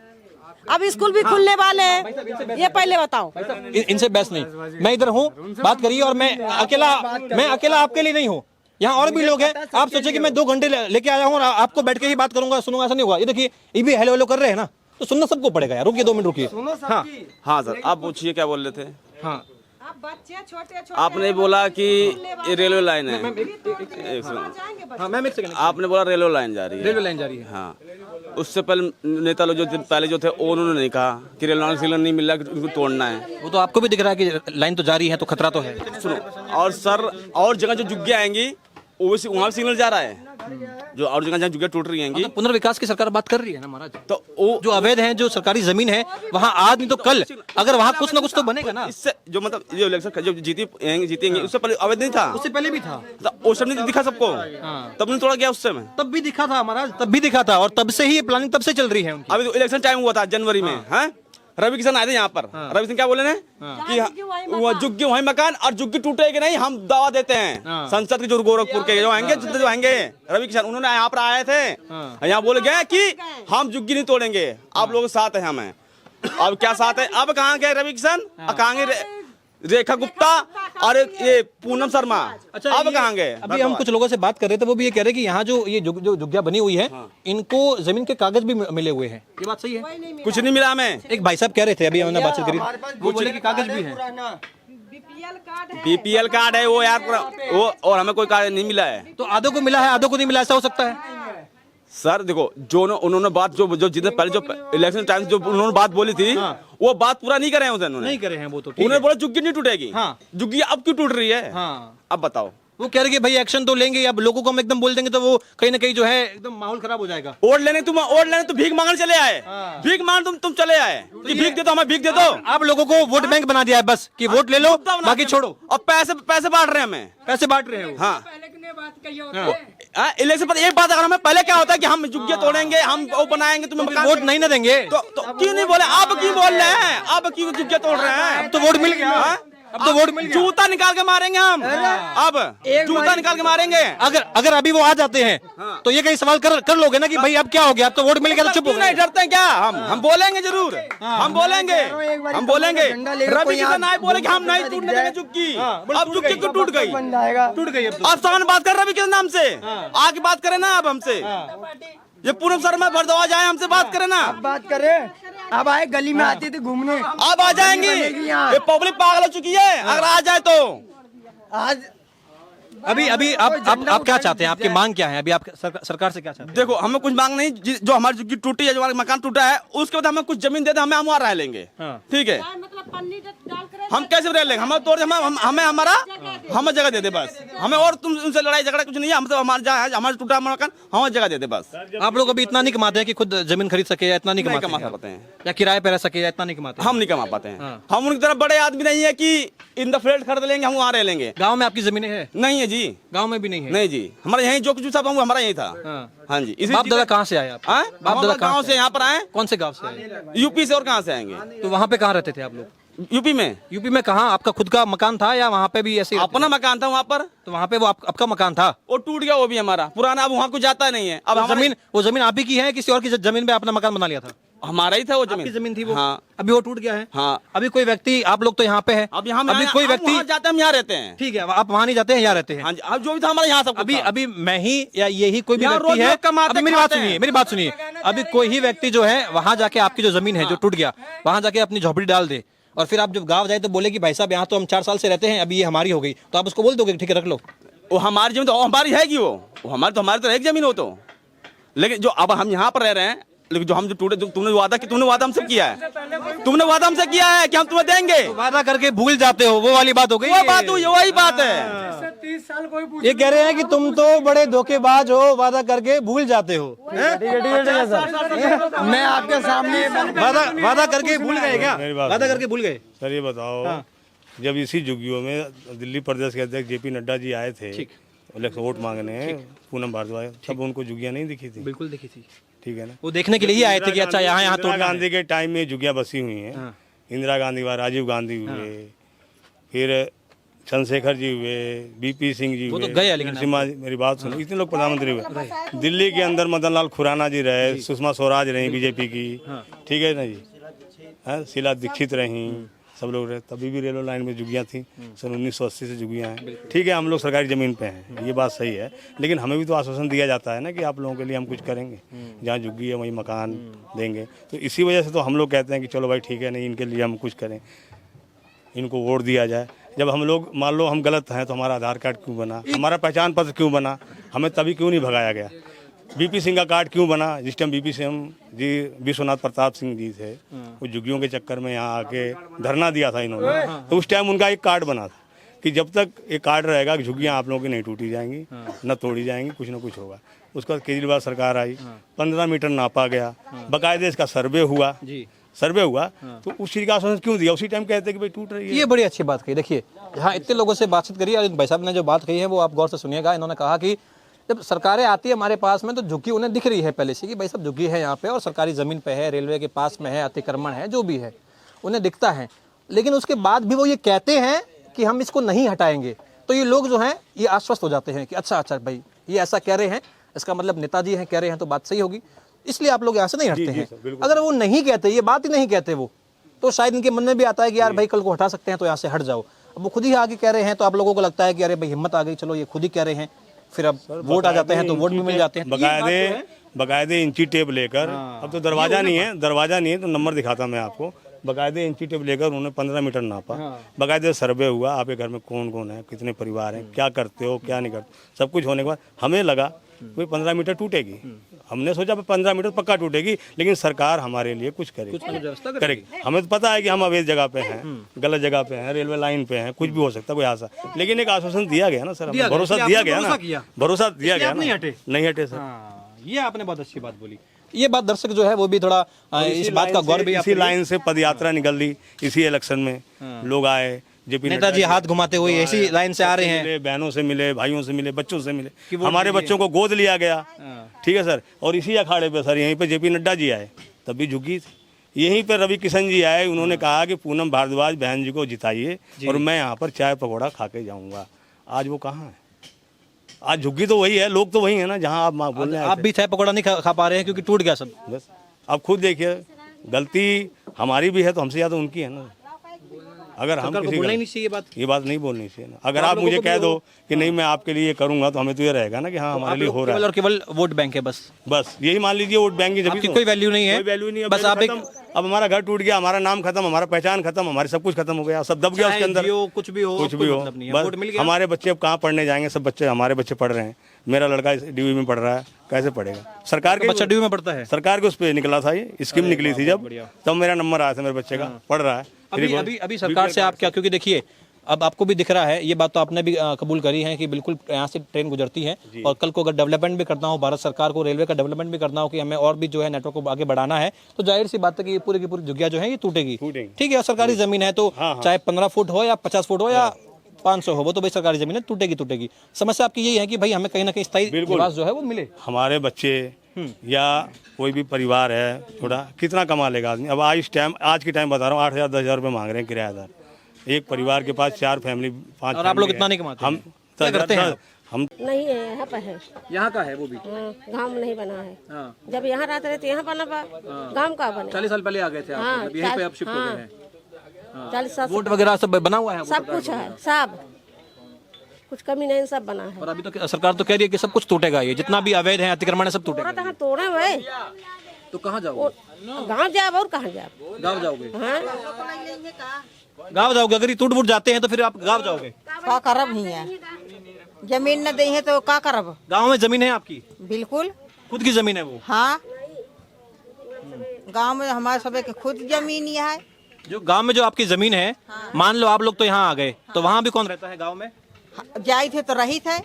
अब स्कूल भी खुलने वाले हैं, ये पहले बताओ। इनसे बहस नहीं, मैं इधर हूँ, बात करिए। और मैं अकेला आपके लिए नहीं हूँ, यहाँ और भी लोग हैं। आप सोचे कि मैं 2 घंटे लेके आया हूँ और आपको बैठ के ही बात करूंगा, सुनूंगा, ऐसा नहीं होगा। ये देखिए, ये भी हेलो हेलो कर रहे हैं ना, तो सुनना सबको पड़ेगा यार। रुकिए 2 मिनट रुकिए। हाँ हाँ सर, आप पूछिए क्या बोल रहे थे? हाँ, बच्चे छोटे आपने बोला कि ये रेलवे लाइन है। हाँ मैम, एक सेकंड। आपने बोला रेलवे लाइन जा रही है। रेलवे लाइन जा रही है। हाँ, उससे पहले नेता लोग जो पहले जो थे उन्होंने नहीं कहा कि रेलवे लाइन सिग्नल नहीं मिल रहा कि उनको तोड़ना है। वो तो आपको भी दिख रहा है कि लाइन तो जारी है, तो खतरा तो है। सुनो, और सर और जगह जो जुग्गे आएंगी वहाँ सिग्नल जा रहा है, जो और जगह जहाँ जुग्गे टूट रही हैं। तो पुनर्विकास की सरकार बात कर रही है ना महाराज, तो वो जो अवैध है, जो सरकारी जमीन है, वहाँ आज नहीं तो कल अगर वहाँ कुछ ना कुछ तो बनेगा ना। इससे जो मतलब जो इलेक्शन जो जीतेंगे उससे पहले अवैध नहीं था, उससे पहले भी था, तो वो सब नहीं दिखा सबको, तब नहीं तोड़ा गया उससे में। तब भी दिखा था महाराज, तब भी दिखा था, और तब से ही ये प्लानिंग तब से चल रही है उनकी। अभी तो इलेक्शन टाइम हुआ था जनवरी में, हैं? रवि किशन आए थे यहाँ पर। रवि किशन क्या बोले ने कि वो जुग्गी वही मकान, और जुग्गी टूटेगी नहीं, हम दावा देते हैं। संसद के जो गोरखपुर के जो आएंगे रवि किशन, उन्होंने यहाँ पर आए थे, यहाँ बोले गए कि हम जुग्गी नहीं तोड़ेंगे, आप लोग साथ हैं हमें। अब क्या साथ है? अब कहाँ गए रवि किशन, कहाँ गए रेखा गुप्ता और ये पूनम शर्मा? अच्छा, अब कहाँ गए? अभी हम कुछ लोगों से बात कर रहे थे, वो भी ये कह रहे हैं कि यहाँ जो ये जो जुग्गियाँ बनी हुई है, इनको जमीन के कागज भी मिले हुए हैं। ये बात सही है? कुछ नहीं मिला हमें। एक भाई साहब कह रहे थे, अभी हमने बातचीत करी, वो बोले कि कागज भी है। बीपीएल कार्ड है वो यार, वो और हमें कोई कार्ड नहीं मिला है। तो आधों को मिला है, आधों को नहीं मिला, ऐसा हो सकता है? सर देखो, जो उन्होंने बात जो जितने पहले जो इलेक्शन टाइम जो उन्होंने बात बोली थी, वो बात पूरा नहीं करे हैं उन्होंने। नहीं करे हैं वो तो। उन्होंने बोला जुग्गी नहीं टूटेगी। हाँ। जुग्गी अब क्यों टूट रही है? हाँ। अब बताओ। वो कह रहे कि भाई एक्शन तो लेंगे, अब लोगों को हम एकदम बोल देंगे तो वो कहीं ना कहीं जो है एकदम माहौल खराब हो जाएगा। वोट लेने तो भीख मांगने चले आए। भीख मांग तुम चले आए कि भीख दे दो, हमें भीख दे दो। आप लोगों को वोट बैंक बना दिया है बस, कि वोट ले लो बाकी छोड़ो। और पैसे बांट रहे हैं हमें, पैसे बांट रहे हैं वो। हाँ, इलेक्शन पर एक बात अगर हमें पहले क्या होता है कि हम जुग्गे तोड़ेंगे, हम वो बनाएंगे, तुम्हें वोट नहीं ना देंगे तो क्यों नहीं बोले? आप क्यों बोल रहे हैं? आप क्यों जुग्गे तोड़ रहे हैं? अब तो वोट मिल गया। अब तो वोट मिल गया। जूता निकाल के मारेंगे हम, अब जूता निकाल के मारेंगे। अगर अभी वो आ जाते हैं तो ये कहीं सवाल कर लोगे ना कि भाई अब क्या हो गया, अब तो वोट मिल गया तो चुप हो गए। नहीं डरते हैं क्या? हम बोलेंगे जरूर, हम बोलेंगे। रवि किशन आए बोले कि हम नहीं टूटने देंगे जुग्गी। अब जुग्गी क्यों टूट गई? टूट गई। अब सामने बात कर रवि किशन नाम से, आगे बात करें ना अब हमसे। ये पूनम शर्मा भरद्वाज आए हमसे बात करें ना। बात करें, अब आए गली में आती थी घूमने, अब आ जाएंगी। ये पब्लिक पागल हो चुकी है, अगर आ जाए तो। आज अभी आप क्या चाहते हैं? आपकी मांग क्या है? अभी आप सरकार से क्या चाहते हैं? देखो, हमें कुछ मांग नहीं, जो हमारी जुग्गी टूटी है, जो हमारा मकान टूटा है, उसके बाद हमें कुछ जमीन दे दे, हम वहाँ रह लेंगे। ठीक है, हम कैसे रह लेंगे? हमें तोड़, हमें हमें जगह दे दे बस। हमें और तुम उनसे लड़ाई झगड़ा कुछ नहीं है, हम तो हमारा टूटा मकान हमें जगह दे दे बस। आप लोग अभी इतना नहीं कमाते हैं कि खुद जमीन खरीद सके, या इतना नहीं कमा पाते हैं, या किराए पे रह सके, या इतना नहीं कमाते? हम नहीं कमा पाते हैं। हम उनकी तरफ बड़े आदमी नहीं है कि इन द फ्लैट खरीद लेंगे, हम वहाँ रह लेंगे। गाँव में आपकी जमीनें हैं? नहीं है जी, गाँव में भी नहीं है? नहीं जी, हमारे यहीं जो कुछ सब हमारा यहीं था। हाँ जी। बाप दादा कहाँ से आए आप? बाप दादा गाँव से यहाँ पर आए। कौन से गाँव से आए? यूपी से। और कहाँ से आएंगे? तो वहाँ पे कहाँ रहते थे आप लोग? यूपी में। यूपी में कहाँ? आपका खुद का मकान था या वहाँ पे भी ऐसे? अपना मकान था वहाँ पर। तो वहाँ पे वो आपका मकान था, वो टूट गया, वो भी हमारा पुराना, अब वहाँ कुछ जाता नहीं है। अब वो जमीन आप ही की है, किसी और की जमीन पे अपना मकान बना लिया था? हमारा ही था वो जमीन। आपकी जमीन थी वो? हाँ। अभी वो टूट गया है। हाँ। अभी कोई व्यक्ति, आप लोग तो यहाँ पे है, अभी कोई व्यक्ति जाते, हम यहाँ रहते हैं। ठीक है, आप वहाँ नहीं जाते हैं, यहाँ रहते हैं। हाँ जी, अब जो भी था हमारे यहाँ सब अभी मैं ही या यही कोई भी यहाँ व्यक्ति है, रोज कमाते अभी मेरी बात सुनिए। अभी कोई ही व्यक्ति जो है वहाँ जाके आपकी जो जमीन है जो टूट गया, वहाँ जाके अपनी झोपड़ी डाल दे और फिर आप जब गाँव जाए तो बोले कि भाई साहब यहाँ तो हम 4 साल से रहते हैं, अभी ये हमारी हो गई, तो आप उसको बोल दोगे ठीक है रख लो? वो हमारी जमीन तो हमारी है कि वो हमारी तो रहेगी जमीन हो तो। लेकिन जो अब हम यहाँ पर रह रहे हैं, लेकिन जो हम जो टूटे, तुमने वादा हमसे किया है, तुमने वादा हमसे किया है कि हम तुम्हें देंगे, तो वादा करके भूल जाते हो, वो वाली बात हो गई। वो बात हुई, वही बात है। 30 साल कोई ये कह रहे हैं कि तुम तो बड़े धोखेबाज हो, वादा करके भूल जाते हो। ठीक है सर, मैं आपके सामने वादा करके भूल गए क्या? वादा करके भूल गए? सर ये बताओ, जब इसी जुग्गियों में दिल्ली प्रदेश के अध्यक्ष जेपी नड्डा जी आए थे इलेक्शन वोट मांगने, पूनम भारद्वाज, तब उनको जुग्गियां नहीं दिखी थी? बिल्कुल दिखी थी। ठीक है ना, वो देखने के लिए ही आए थे कि अच्छा यहाँ इंदिरा गांधी के टाइम में जुग्गियां बसी हुई हैं। इंदिरा गांधी हुआ, राजीव गांधी हुए, फिर चंद्रशेखर जी हुए, बीपी सिंह जी हुए, तो गए लेकिन सिम्हा, मेरी बात सुनो, इतने लोग प्रधानमंत्री हुए। दिल्ली के अंदर मदन लाल खुराना जी रहे, सुषमा स्वराज रही बीजेपी की, ठीक है ना जी, शीला दीक्षित रही, सब लोग रहे। तभी भी रेलवे लाइन में जुगियाँ थी, सन 1980 से जुगियाँ हैं। ठीक है, हम लोग सरकारी ज़मीन पे हैं, ये बात सही है, लेकिन हमें भी तो आश्वासन दिया जाता है ना कि आप लोगों के लिए हम कुछ करेंगे, जहाँ जुग्गी है वहीं मकान देंगे। तो इसी वजह से तो हम लोग कहते हैं कि चलो भाई ठीक है, नहीं इनके लिए हम कुछ करें, इनको वोट दिया जाए। जब हम लोग मान लो हम गलत हैं तो हमारा आधार कार्ड क्यों बना, हमारा पहचान पत्र क्यों बना, हमें तभी क्यों नहीं भगाया गया? बीपी सिंह का कार्ड क्यों बना? जिस टाइम बीपी सिंह जी, विश्वनाथ प्रताप सिंह जी थे, वो जुग्गियों के चक्कर में यहाँ आके धरना दिया था इन्होंने, तो उस टाइम उनका एक कार्ड बना था कि जब तक एक कार्ड रहेगा कि झुग्गियाँ आप लोगों की नहीं टूटी जाएंगी, न तोड़ी जाएंगी, कुछ ना कुछ होगा। उसके बाद केजरीवाल सरकार आई, 15 मीटर नापा गया, बाकायदे इसका सर्वे हुआ, तो उस चीज का आश्वासन क्यों दिया? उसी टाइम कहते कि भाई टूट रही है। ये बड़ी अच्छी बात कही। देखिए यहाँ इतने लोगों से बातचीत करी और भाई साहब ने जो बात कही है वो आप गौर से सुनिएगा। इन्होंने कहा कि जब सरकारें आती है हमारे पास में तो झुग्गी उन्हें दिख रही है पहले से कि भाई साहब झुग्गी है यहाँ पे और सरकारी ज़मीन पे है, रेलवे के पास में है, अतिक्रमण है, जो भी है उन्हें दिखता है। लेकिन उसके बाद भी वो ये कहते हैं कि हम इसको नहीं हटाएंगे, तो ये लोग जो हैं ये आश्वस्त हो जाते हैं कि अच्छा भाई ये ऐसा कह रहे हैं, इसका मतलब नेताजी हैं कह रहे हैं तो बात सही होगी, इसलिए आप लोग यहाँ से नहीं हटते हैं। अगर वो नहीं कहते, ये बात ही नहीं कहते वो, तो शायद इनके मन में भी आता है कि यार भाई कल को हटा सकते हैं तो यहाँ से हट जाओ। अब वो खुद ही आगे कह रहे हैं तो आप लोगों को लगता है कि अरे भाई हिम्मत आ गई, चलो ये खुद ही कह रहे हैं, फिर अब वोट आ जाते हैं तो वोट भी मिल जाते हैं। बकायदे इंची टेप लेकर, अब तो दरवाजा नहीं है तो नंबर दिखाता मैं आपको, बकायदे इंची टेप लेकर उन्होंने 15 मीटर नापा, बकायदे सर्वे हुआ, आपके घर में कौन कौन है, कितने परिवार हैं, क्या करते हो क्या नहीं करते, सब कुछ होने के बाद हमें लगा कोई 15 मीटर टूटेगी। हमने सोचा 15 मीटर पक्का टूटेगी, लेकिन सरकार हमारे लिए कुछ करेगी। हमें तो पता है कि हम अवैध जगह पे हैं, गलत जगह पे हैं, रेलवे लाइन पे हैं, कुछ भी हो सकता है कोई हादसा, लेकिन एक आश्वासन दिया गया ना सर, भरोसा दिया गया ना, भरोसा दिया गया ना, नहीं हटे सर। ये आपने बहुत अच्छी बात बोली। ये बात दर्शक जो है वो भी थोड़ा इस बात का गौर भी, इसी लाइन से पदयात्रा निकल दी, इसी इलेक्शन में लोग आए, जेपी नेताजी हाथ घुमाते हुए इसी लाइन से आ रहे हैं, बहनों से मिले, भाइयों से मिले, बच्चों से मिले, हमारे बच्चों को गोद लिया गया, ठीक है सर। और इसी अखाड़े पे सर यहीं पे जेपी नड्डा जी आए, तब भी झुग्गी थी, यहीं पे रवि किशन जी आए, उन्होंने कहा कि पूनम भारद्वाज बहन जी को जिताइए और मैं यहाँ पर चाय पकौड़ा खा के जाऊँगा। आज वो कहाँ है? आज झुग्गी तो वही है, लोग तो वही है ना जहाँ आप बोल रहे हैं। आप भी चाय पकौड़ा नहीं खा पा रहे हैं क्योंकि टूट गया सब। बस आप खुद देखिए, गलती हमारी भी है तो हमसे ज़्यादा उनकी है ना। अगर हम किसी बोलना ही नहीं चाहिए ये बात नहीं बोलनी चाहिए ना। अगर आप मुझे कह दो कि नहीं मैं आपके लिए करूंगा तो हमें तो ये रहेगा ना कि हाँ हमारे लिए हो रहा है। और केवल वोट बैंक है बस यही मान लीजिए, वोट बैंक की जब कोई वैल्यू नहीं है, कोई वैल्यू नहीं है। बस आप एक, अब हमारा घर टूट गया, हमारा नाम खत्म, हमारा पहचान खत्म, हमारे सब कुछ खत्म हो गया, सब दब गया उसके अंदर, कुछ भी हो बस हमारे बच्चे अब कहाँ पढ़ने जाएंगे? सब बच्चे हमारे बच्चे पढ़ रहे हैं, मेरा लड़का डीवी में पढ़ रहा है, कैसे पढ़ेगा? सरकार के बच्चा डीवी में पढ़ता है, सरकार के उस पर निकला था, ये स्कीम निकली थी जब, तब मेरा नंबर आया था मेरे बच्चे का, पढ़ रहा है। अभी सरकार से आप क्या, क्योंकि देखिए अब आपको भी दिख रहा है, ये बात तो आपने भी कबूल करी है कि बिल्कुल यहाँ से ट्रेन गुजरती है, और कल को अगर डेवलपमेंट भी करना हो, भारत सरकार को रेलवे का डेवलपमेंट भी करना हो कि हमें और भी जो है नेटवर्क को आगे बढ़ाना है, तो जाहिर सी बात है कि ये पूरी की पूरी जुग्गियाँ जो है ये टूटेगी। ठीक है, सरकारी जमीन है तो चाहे 15 फुट हो या 50 फुट हो या 500 हो, वो तो भाई सरकारी जमीन है, टूटेगी। समस्या आपकी यही है कि भाई हमें कहीं ना कहीं स्थायी निवास जो है वो मिले। हमारे बच्चे या कोई भी परिवार है, थोड़ा कितना कमा लेगा आदमी? अब आज के टाइम बता रहा हूँ, 8,000 10,000 रुपये मांग रहे हैं किराएदार, एक परिवार के पास 4 फैमिली 5। और आप लोग इतना नहीं कमाते? हम करते हैं, हम नहीं है, यहाँ पर है, यहाँ का है वो भी, गांव नहीं बना है। जब यहाँ रहते रहे तो यहाँ बना, गांव का बने। 40 साल पहले आ गए थे आप, यहीं पे आप शिफ्ट हो गए हैं। 40 साल वोट वगैरह सब बना हुआ है, सब कुछ है, सब कुछ कमी नहीं, सब बना है। और अभी तो सरकार तो कह रही है कि सब कुछ टूटेगा, ये जितना भी अवैध है, अतिक्रमण है, सब टूटेगा। तोड़े भाई, तो कहाँ जाओगे? गाँव जाब और कहाँ जाब? गाँव जाओगे? हाँ गाँव जाओगे? अगर ये टूट फूट जाते हैं तो फिर आप गाँव जाओगे? का करब ही है, जमीन न दे है तो का करब? गाँव में जमीन है आपकी? बिल्कुल, खुद की जमीन है वो? हाँ गांव में हमारे सब के खुद जमीन ही है। जो गांव में जो आपकी जमीन है, मान लो आप लोग तो यहाँ आ गए, तो वहाँ भी कौन रहता है गांव में? जाई थे तो रही थे।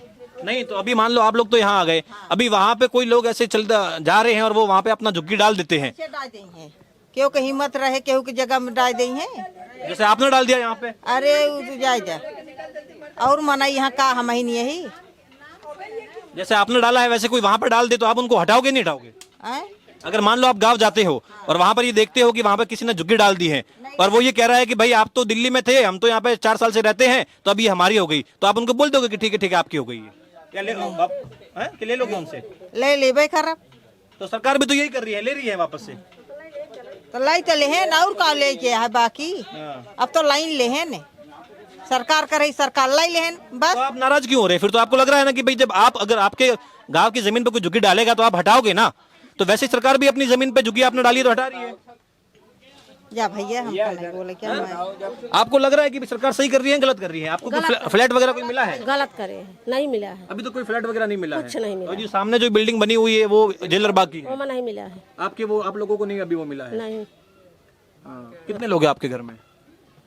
नहीं, तो अभी मान लो आप लोग तो यहाँ आ गए, अभी वहाँ पे कोई लोग ऐसे चल जा रहे हैं और वो वहाँ पे अपना झुग्गी डाल देते हैं, कैसे डाल दें हैं? केहू के हिम्मत रहे केहू की जगह में डाल दें हैं। जैसे आपने डाल दिया यहाँ पे। अरे वो तो जाए जा और मना यहाँ का हम ही नहीं यही जैसे आपने डाला है वैसे कोई वहाँ पे डाल दे तो आप उनको हटाओगे नहीं हटाओगे? आए? अगर मान लो आप गाँव जाते हो और वहाँ पर ये देखते हो कि वहाँ पे किसी ने झुग्गी डाल दी है और वो ये कह रहा है कि भाई आप तो दिल्ली में थे, हम तो यहाँ पे 4 साल से रहते हैं, तो अब ये हमारी हो गई, तो आप उनको बोल दोगे कि ठीक है आपकी हो गई है, या ले लो आप, कि ले लोगे उनसे? ले लेबे खराब तो सरकार भी तो यही कर रही है, ले रही है वापस से। तो लाई तो लेहन और का ले के है बाकी। अब तो लाइन लेहन सरकार करे, सरकार लाई लेहन बस। तो आप नाराज क्यों हो रहे हैं? फिर तो आपको लग रहा है ना कि भाई जब आप अगर आपके गांव की जमीन पे कोई झुग्गी डालेगा तो आप हटाओगे ना, तो वैसे सरकार भी अपनी जमीन पे झुग्गी आपने डाली है तो हटा रही है। जा भैया हम नहीं बोले क्या मैं। आपको लग रहा है कि सरकार सही कर रही है, गलत कर रही है? आपको फ्लैट वगैरह कोई मिला है? गलत करे हैं, नहीं मिला है, अभी तो कोई फ्लैट वगैरह नहीं मिला कुछ है। नहीं मिला और जो सामने जो बिल्डिंग बनी हुई है वो जेलर बाग की है, वो नहीं मिला है। आपके वो आप लोगों को नहीं अभी वो मिला है? नहीं, कितने लोग हैं आपके घर में?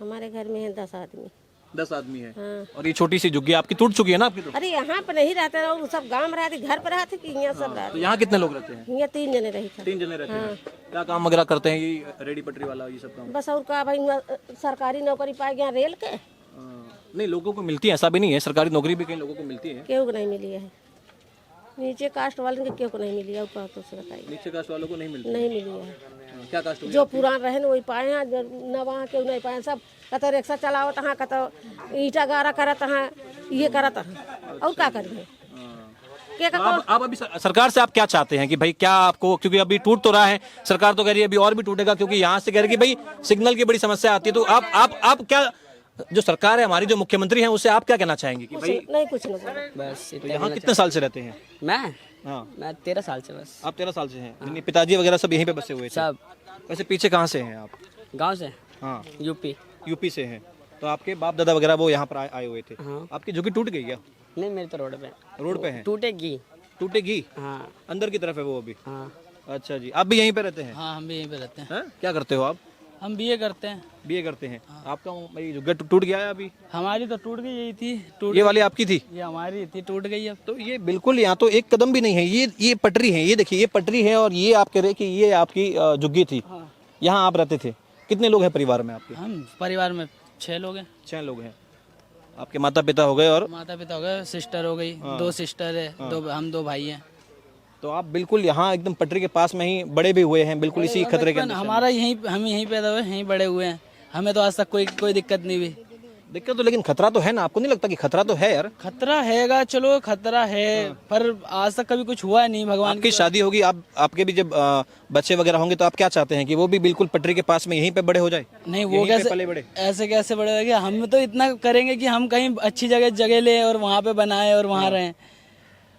हमारे घर में है 10 आदमी। 10 आदमी है। हाँ। और ये छोटी सी झुग्गी आपकी टूट चुकी है ना आपकी? तो अरे यहाँ पे नहीं रहते, और सब गांव में रहते, घर पे रहते कि यहाँ सब तो रहते? यहाँ कितने लोग रहते हैं? यहाँ 3 जने रही था। 3 जने रहते हैं। क्या काम वगैरह करते हैं ये रेडी पटरी वाला ये सब काम? बस और का भाई सरकारी नौकरी पाए गया रेल के। नहीं, लोगों को मिलती है, ऐसा भी नहीं है, सरकारी नौकरी भी कई लोगों को मिलती है। केहू को नहीं मिली है, नीचे कास्ट वाले के केहू को नहीं मिली है। ऊपर तो से बताइए, नीचे कास्ट वालों को नहीं मिलती? नहीं मिली है। क्या कास्ट? जो पुरान रहे ना वही पाए हैं, जो न वहाँ केहू नहीं पाए। सब कतो रिक्शा चलावत हाँ, कतो ईटा गारा करत हाँ, ये करत हाँ, और क्या करिए? तो आप अभी सरकार से आप क्या चाहते हैं कि भाई क्या आपको, क्योंकि अभी टूट तो रहा है, सरकार तो कह रही है अभी और भी टूटेगा, क्योंकि यहाँ से कह रही है कि भाई सिग्नल की बड़ी समस्या आती है, तो आप क्या, जो सरकार है हमारी, जो मुख्यमंत्री हैं, उससे आप क्या कहना चाहेंगे कि भाई? नहीं, कुछ नहीं। बस तो यहाँ कितने साल से रहते हैं? मैं 13 साल से बस। आप 13 साल से हैं? यानी पिताजी वगैरह सब यहीं पे बसे हुए थे? सब। वैसे पीछे कहाँ से हैं आप? गांव से। हाँ, यूपी से हैं। तो आपके बाप दादा वगैरह वो यहाँ पर आए हुए थे? हाँ। आपकी झुग्गी टूट गई क्या? नहीं, मेरी तो रोड पे है? टूटेगी? हाँ। अंदर की तरफ है वो अभी? हाँ। अच्छा जी, आप भी यहीं पे रहते हैं? हाँ, हम भी यहीं पे रहते हैं। क्या करते हो आप? हम बीए करते हैं। बीए करते हैं। आपका भाई झुग्गी टूट गया है अभी? हमारी तो टूट गई, यही थी। ये वाली आपकी थी? ये हमारी थी, टूट गई अब। तो ये बिल्कुल यहाँ तो एक कदम भी नहीं है, ये पटरी है, ये देखिए ये पटरी है, और ये आप कह रहे हैं कि ये आपकी झुग्गी थी। यहाँ आप रहते थे? कितने लोग हैं परिवार में आपके? हम परिवार में 6 लोग हैं। 6 लोग हैं। आपके माता पिता हो गए और माता पिता हो गए, सिस्टर हो गई, 2 सिस्टर है, हम 2 भाई हैं। तो आप बिल्कुल यहाँ एकदम पटरी के पास में ही बड़े भी हुए हैं, बिल्कुल इसी खतरे के अंदर? हमारा हम यहीं पैदा हुए, यहीं बड़े हुए हैं, हमें तो आज तक कोई दिक्कत नहीं हुई। दिक्कत तो, लेकिन खतरा तो है ना? आपको नहीं लगता कि खतरा तो है यार? खतरा हैगा, चलो खतरा है, पर आज तक कभी कुछ हुआ नहीं। भगवान की शादी होगी, आपके भी जब बच्चे वगैरह होंगे तो आप क्या चाहते हैं कि वो भी बिल्कुल पटरी के पास में यहीं पे बड़े हो जाए? नहीं, वो कैसे, ऐसे कैसे बड़े होंगे? हम तो इतना करेंगे कि हम कहीं अच्छी जगह ले और वहाँ पे बनाए और वहाँ रहें।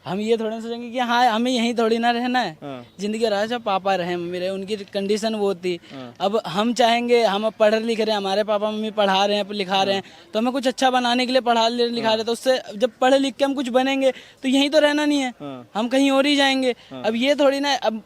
हम ये थोड़ा सोचेंगे कि हाँ हमें यहीं थोड़ी ना रहना है। जिंदगी राजा पापा रहे, मम्मी रहे, उनकी कंडीशन वो थी। अब हम चाहेंगे, हम पढ़ लिख रहे हैं, हमारे पापा मम्मी पढ़ा रहे हैं, लिखा रहे हैं, तो हमें कुछ अच्छा बनाने के लिए पढ़ा लिखा रहे, तो उससे जब पढ़े लिख के हम कुछ बनेंगे तो यहीं तो रहना नहीं है, हम कहीं और ही जाएंगे। अब ये थोड़ी ना, अब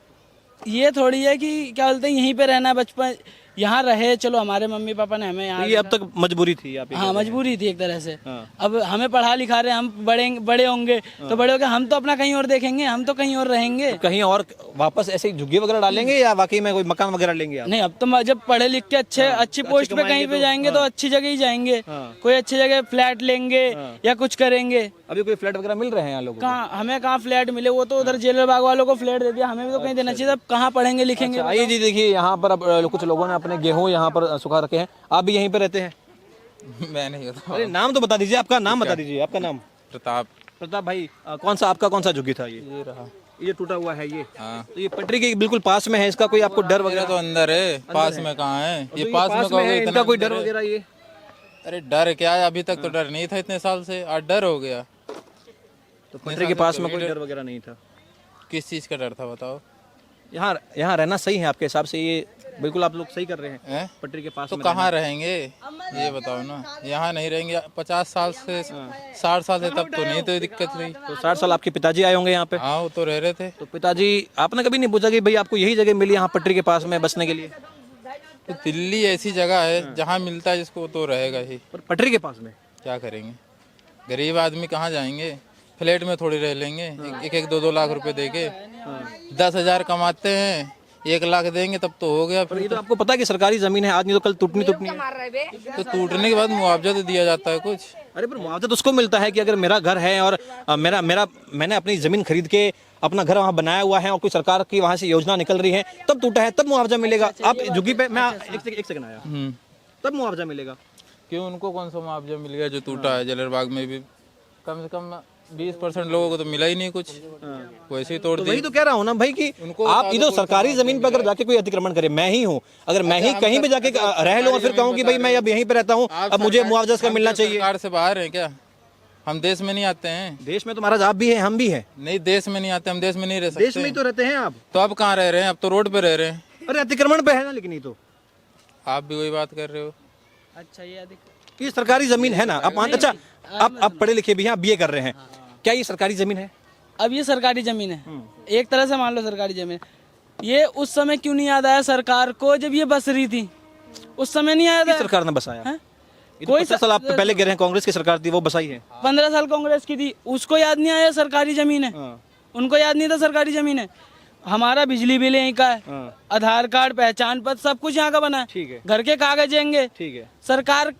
ये थोड़ी है कि क्या बोलते हैं यहीं पे रहना है, बचपन यहाँ रहे, चलो हमारे मम्मी पापा ने हमें यहाँ, ये अब तक मजबूरी थी आप? हाँ, मजबूरी थी एक तरह से। अब हमें पढ़ा लिखा रहे, हम बड़े होंगे तो बड़े होकर हम तो अपना कहीं और देखेंगे, हम तो कहीं और रहेंगे। तो कहीं और वापस ऐसे झुग्गी वगैरह डालेंगे या वाकई में कोई मकान वगैरह लेंगे आप? नहीं, अब तो जब पढ़े लिख के अच्छी पोस्ट पे कहीं पे जाएंगे तो अच्छी जगह ही जाएंगे, कोई अच्छी जगह फ्लैट लेंगे या कुछ करेंगे। अभी कोई फ्लैट वगैरह मिल रहे हैं यहाँ लोगों को? कहाँ, हमें कहाँ फ्लैट मिले? वो तो उधर जेलर बाग वालों को फ्लैट दे दिया, हमें भी तो कहीं देना चाहिए। अब कहाँ पढ़ेंगे लिखेंगे? आइए जी, देखिए यहाँ पर अब कुछ लोगों ने अपने गेहूँ यहाँ पर सुखा रखे हैं। आप भी यहीं पे रहते हैं? मैं नहीं होता। अरे नाम तो बता दीजिए, आपका नाम बता दीजिए। आपका नाम? प्रताप भाई। आपका कौन सा झुग्गी था? ये रहा, ये टूटा हुआ है ये? हाँ। तो ये पटरी के बिल्कुल पास में है, इसका कोई आपको डर वगैरह? तो अंदर है, पास में कहाँ है? ये पास में है, इनका कोई डर वगैरह? ये अरे डर क्या है, अभी तक तो डर नहीं था इतने साल से, आज डर हो गया। तो पटरी के पास में कोई डर वगैरह नहीं था? किस चीज का डर था बताओ? यहाँ रहना सही है आपके हिसाब से? ये बिल्कुल आप लोग सही कर रहे हैं हैं? पटरी के पास तो में कहाँ रहेंगे ये बताओ ना। यहाँ नहीं रहेंगे 50 साल से 60 साल से, तब तो नहीं तो दिक्कत रही। तो 60 साल आपके पिताजी आए होंगे यहाँ पे? हाँ वो तो रह रहे थे। तो पिताजी आपने कभी नहीं पूछा कि भाई आपको यही जगह मिली यहाँ पटरी के पास में बसने के लिए? तो दिल्ली ऐसी जगह है जहाँ मिलता है जिसको तो रहेगा ही। पर पटरी के पास में क्या करेंगे, गरीब आदमी कहाँ जाएंगे, फ्लैट में थोड़ी रह लेंगे। एक 2 लाख रुपए देके 10,000 कमाते हैं, 1 लाख देंगे तब तो हो गया। पर फिर ये तो आपको पता है कि सरकारी जमीन है, आज नहीं तो कल टूटनी है। तो टूटने के बाद मुआवजा तो दिया जाता है कुछ। अरे पर मुआवजा तो उसको मिलता है कि अगर मेरा घर है और मैंने अपनी जमीन खरीद के अपना घर वहाँ बनाया हुआ है और कोई सरकार की वहाँ से योजना निकल रही है तब टूटा है, तब मुआवजा मिलेगा। आप झुग्गी पे मैं एक सेकंड आया, तब मुआवजा मिलेगा। क्यों, उनको कौन सा मुआवजा मिल गया जो टूटा है? जलरबाग में भी कम से कम 20% लोगों को तो मिला ही नहीं कुछ, वैसे ही तोड़ तो दिए। वही तो कह रहा हूँ ना भाई कि आप इधर सरकारी जमीन पे अगर जाके कोई अतिक्रमण करे, मैं ही हूँ, अगर मैं ही कहीं भी जाके रह लूँ और फिर कहूँ कि भाई मैं अब यहीं पे रहता हूँ, अब मुझे मुआवजा इसका मिलना चाहिए। सरकार से बाहर हैं क्या? हम देश में नहीं आते हैं। देश में तो महाराज आप भी हैं, हम भी हैं। नहीं, देश में नहीं आते, हम देश में नहीं रह सकते। देश में ही तो रहते हैं आप। तो अब कहाँ रह रहे हैं? अब तो रोड पे रह रहे हैं। अरे अतिक्रमण पे है ना, लेकिन ये तो आप भी वही बात कर रहे हो। अच्छा ये सरकारी जमीन है ना। आप अच्छा आप पढ़े लिखे भी हैं, आप बीए कर रहे हैं, क्या ये सरकारी जमीन है? अब ये सरकारी जमीन है, एक तरह से मान लो सरकारी जमीन। ये उस समय क्यों नहीं याद आया सरकार को जब ये बस रही थी? उस समय नहीं याद आया? सरकार ने बसाया हैं? कोई 50 साल आप पहले कह रहे हैं कांग्रेस की सरकार थी, वो बसाई है। 15 साल कांग्रेस की थी, उसको याद नहीं आया सरकारी जमीन है। उनको याद नहीं था सरकारी जमीन है। हमारा बिजली बिल यहीं का है, आधार कार्ड, पहचान पत्र, सब कुछ यहाँ का बना है। ठीक है। घर के कागज आएंगे, ठीक है।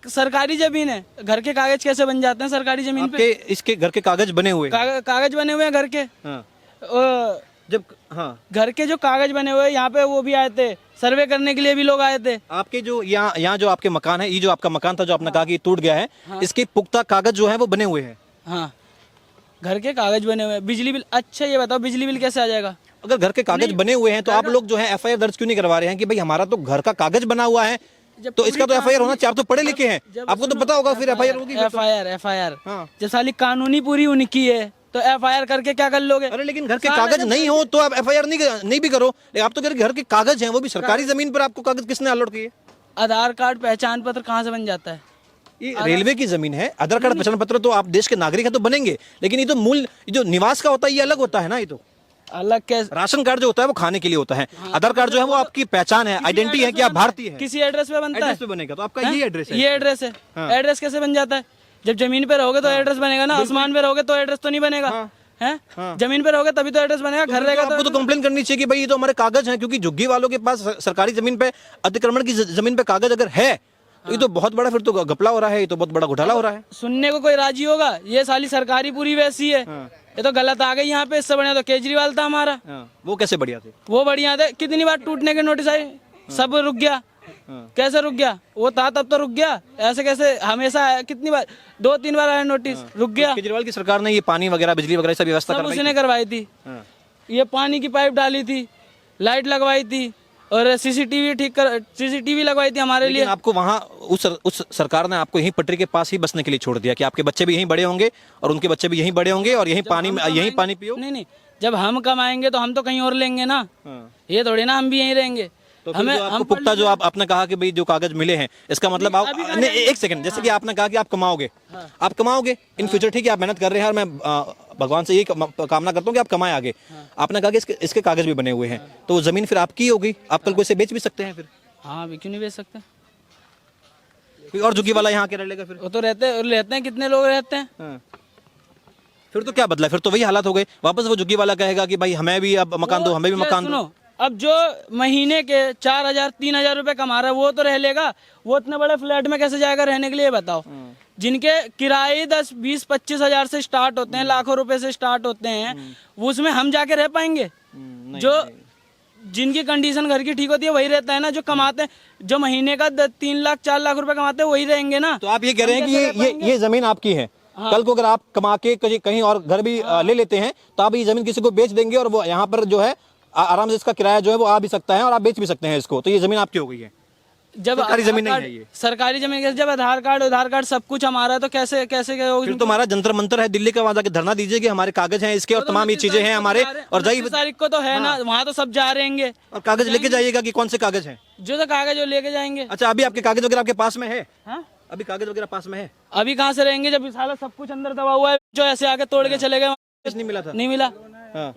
सरकारी जमीन है, घर के कागज कैसे बन जाते हैं सरकारी जमीन पे? आपके इसके घर के कागज बने हुए हैं? कागज बने हुए हैं घर के। जब घर के जो कागज बने हुए हैं, यहाँ पे वो भी आए थे, सर्वे करने के लिए भी लोग आए थे। आपके जो यहाँ जो आपके मकान है, ये जो आपका मकान था जो आपने कहा कि टूट गया है, इसके पुख्ता कागज जो है वो बने हुए हैं? हाँ, घर के कागज बने हुए हैं। बिजली बिल, अच्छा ये बताओ बिजली बिल कैसे आ जाएगा? अगर घर के कागज बने हुए हैं तो आप लोग जो है एफआईआर दर्ज क्यों नहीं करवा रहे हैं कि भाई हमारा तो घर का कागज बना हुआ है, तो इसका तो एफआईआर होना चाहिए। आप तो पढ़े लिखे हैं, आपको तो पता होगा, फिर एफआईआर होगी। एफआईआर जब साली कानूनी पूरी उनकी है तो एफआईआर करके क्या कर लोगे? अरे लेकिन घर के कागज नहीं हो तो आप एफआईआर नहीं भी करो। आप तो घर के कागज हैं, वो भी सरकारी जमीन पर, आपको कागज किसने अलॉट किए? आधार कार्ड, पहचान पत्र कहाँ से बन जाता है? ये रेलवे की जमीन है, आधार कार्ड, पहचान पत्र तो आप देश के नागरिक हैं तो बनेंगे, लेकिन ये तो मूल जो निवास का होता है ये अलग होता है ना। ये तो अलग कैसे? राशन कार्ड जो होता है वो खाने के लिए होता है, आधार कार्ड जो है वो आपकी पहचान है, आइडेंटिटी है कि आप भारतीय हैं। किसी एड्रेस पे बनता है? एड्रेस पे बनेगा तो आपका ये एड्रेस है। ये एड्रेस है। एड्रेस कैसे बन जाता है? जब जमीन पे रहोगे तो एड्रेस बनेगा ना, आसमान पे रहोगे तो एड्रेस तो नहीं बनेगा है। जमीन पे रहोगे तभी तो एड्रेस बनेगा, घर रहेगा आपको तो कंप्लेन करनी चाहिए कि भाई ये तो हमारे कागज हैं, क्योंकि झुग्गी वालों के पास सरकारी जमीन पे अतिक्रमण की जमीन पे कागज अगर है तो ये तो बहुत बड़ा फिर तो घपला हो रहा है, ये तो बहुत बड़ा घोटाला हो रहा है। सुनने को कोई राजी होगा? ये साली सरकारी पूरी वैसी है, ये तो गलत आ गई यहाँ पे। इससे बढ़िया तो केजरीवाल था हमारा। वो कैसे बढ़िया थे? वो बढ़िया थे, कितनी बार टूटने के नोटिस आए, सब रुक गया। कैसे रुक गया? वो था तब तो रुक गया, ऐसे कैसे? हमेशा कितनी बार, 2-3 बार आया नोटिस, रुक गया। केजरीवाल की सरकार ने ये पानी वगैरह, बिजली वगैरह सब व्यवस्था सब उसने करवाई थी। ये पानी की पाइप डाली थी, लाइट लगवाई थी और सीसीटीवी लगवाई थी हमारे लिए। आपको वहाँ उस सरकार ने आपको यहीं पटरी के पास ही बसने के लिए छोड़ दिया कि आपके बच्चे भी यहीं बड़े होंगे और उनके बच्चे भी यहीं बड़े होंगे और यहीं पानी पियो। नहीं, जब हम कमाएंगे तो हम तो कहीं और लेंगे ना, ये थोड़ी ना हम भी यहीं रहेंगे। तो हमें आपको पुख्ता जो आपने कहा कि भाई जो कागज मिले हैं, इसका मतलब आप नहीं, एक सेकंड, जैसे कि आपने कहा कि आप कमाओगे इन फ्यूचर, ठीक है, आप मेहनत कर रहे हैं और मैं भगवान से यही कामना करता हूँ कि आप कमाए आगे। आपने कहा कि इसके कागज भी बने हुए हैं, तो जमीन फिर आपकी होगी, आप कल को इसे बेच भी सकते हैं फिर। हाँ, क्यों नहीं बेच सकते? कोई और झुग्गी वाला यहाँ के रह लेगा फिर? वो तो रहते हैं, कितने लोग रहते हैं। फिर तो क्या बदला? फिर तो वही हालात हो गए, वापस वो झुग्गी वाला कहेगा कि भाई हमें भी अब मकान दो, हमें भी मकान दो। अब जो महीने के 4,000-3,000 रुपए कमा रहा है वो तो रह लेगा, वो इतने बड़े फ्लैट में कैसे जाएगा रहने के लिए? बताओ। जिनके किराए 10-20-25 हजार से स्टार्ट होते हैं, लाखों रुपए से स्टार्ट होते हैं, वो उसमें हम जाके रह पाएंगे? जो जिनकी कंडीशन घर की ठीक होती है वही रहता है ना, जो कमाते हैं, जो महीने का 3 लाख 4 लाख रुपए कमाते हैं वही रहेंगे ना। तो आप ये कह रहे हैं कि ये जमीन आपकी है, कल को अगर आप कमा के कहीं और घर भी ले लेते हैं तो आप ये जमीन किसी को बेच देंगे और वो यहाँ पर जो है आराम से इसका किराया जो है वो आ भी सकता है और आप बेच भी सकते हैं इसको, तो ये जमीन आपकी हो गई है। जब सरकारी जमीन नहीं आधार है ये। कार्ड- सरकारी जमीन कैसे, जब आधार कार्ड सब कुछ हमारा है तो कैसे कैसे क्या होगा? फिर तुम्हारा जंतर मंतर है दिल्ली का, वहां जाके धरना दीजिए कि हमारे कागज हैं इसके और तमाम ये चीजें हैं हमारे, और जाइए 29 तारीख को तो है ना, वहाँ तो सब जा रहेंगे और कागज लेके जाइएगा कि कौन से कागज हैं। जो तो कागज वो लेके जाएंगे। अच्छा, अभी आपके कागज वगैरह आपके पास में है? हाँ? अभी कागज वगैरह पास में है? अभी कहाँ से रहेंगे जब साला सब कुछ अंदर दबा हुआ है, जो ऐसे आके तोड़ के चले गए। कुछ नहीं मिला था? नहीं मिला, हाँ,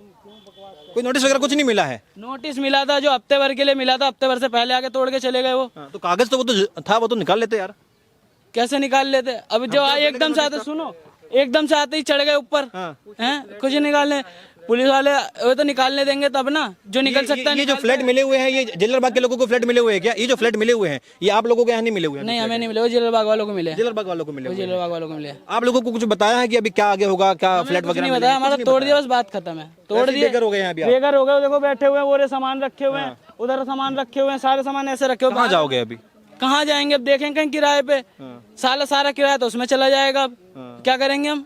कोई नोटिस वगैरह कुछ नहीं मिला है? नोटिस मिला था जो हफ्ते भर के लिए मिला था, हफ्ते भर से पहले आके तोड़ के चले गए वो। हाँ, तो कागज तो वो तो था, वो तो निकाल लेते यार। कैसे निकाल लेते? अब जो एकदम से आते, सुनो, एकदम से आते ही चढ़ गए ऊपर, हैं कुछ निकालने, पुलिस वाले वो तो निकालने देंगे तब ना, जो निकल सकता है। ये जो फ्लैट मिले हुए हैं, ये जेलरबाग के लोगों को फ्लैट मिले हुए हैं क्या? ये जो फ्लैट मिले हुए हैं ये आप लोगों के यहाँ नहीं मिले हुए हैं? नहीं, हमें नहीं मिले, वो जेलरबाग वालों को मिले। जेलरबाग वालों को मिले हुए हैं। जेलरबाग वालों को मिले। आप लोगों को कुछ बताया है कि अभी क्या आगे होगा, क्या फ्लैट कुछ वगैरह नहीं मिलेंगे? बताया, हमारा तोड़ दिया, बस बात खत्म है, तोड़ दिए। बेघर हो गए हैं अभी आप? बेघर हो गए, देखो बैठे हुए हैं, वो सामान रखे हुए हैं, उधर सामान रखे हुए हैं, सारे सामान ऐसे रखे हुए। कहाँ जाओगे अभी? कहाँ जाएंगे अब, देखेंगे कहीं किराए पे, सारा किराया तो उसमें चला जाएगा। अब क्या करेंगे हम?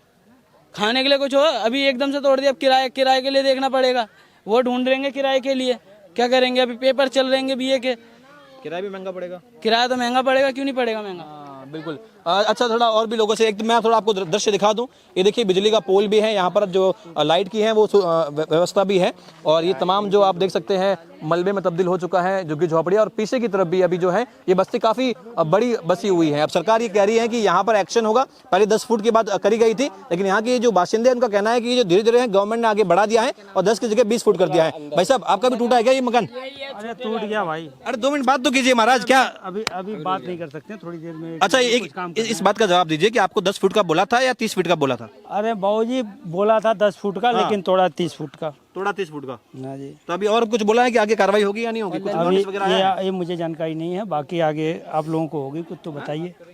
खाने के लिए कुछ हो, अभी एकदम से तोड़ दिया, अब किराए के लिए देखना पड़ेगा, वो ढूंढ रहेंगे किराए के लिए। क्या करेंगे? अभी पेपर चल रहेंगे बीए के, किराया भी महंगा पड़ेगा। किराया तो महंगा पड़ेगा, क्यों नहीं पड़ेगा महंगा? बिल्कुल। अच्छा, थोड़ा और भी लोगों से एक मैं थोड़ा आपको दृश्य दिखा दूं। ये देखिए बिजली का पोल भी है यहाँ पर, जो लाइट की है वो व्यवस्था भी है, और ये तमाम जो आप देख सकते हैं मलबे में तब्दील हो चुका है झुग्गी झोपड़ियाँ, और पीछे की तरफ भी अभी जो है ये बस्ती काफी बड़ी बसी हुई है। अब सरकार ये कह रही है कि यहाँ पर एक्शन होगा, पहले 10 फुट की बात करी गई थी, लेकिन यहाँ के जो बाशिंदे हैं उनका कहना है कि ये धीरे धीरे गवर्नमेंट ने आगे बढ़ा दिया है और 10 की जगह 20 फुट कर दिया है। भाई साहब, आपका भी टूटा है क्या ये मकान? अरे टूट गया भाई। अरे 2 मिनट बात तो कीजिए महाराज, क्या अभी बात नहीं कर सकते, थोड़ी देर में। अच्छा, इस बात का जवाब दीजिए कि आपको 10 फुट का बोला था या 30 फीट का बोला था? अरे बाबूजी बोला था 10 फुट का, लेकिन तोड़ा 30 फुट का। थोड़ा 30 फुट का ना जी। तो अभी और कुछ बोला है कि आगे कार्रवाई होगी या नहीं होगी? कुछ नोटिस वगैरह आया है? ये मुझे जानकारी नहीं है, बाकी आगे आप लोगों को होगी कुछ तो बताइए।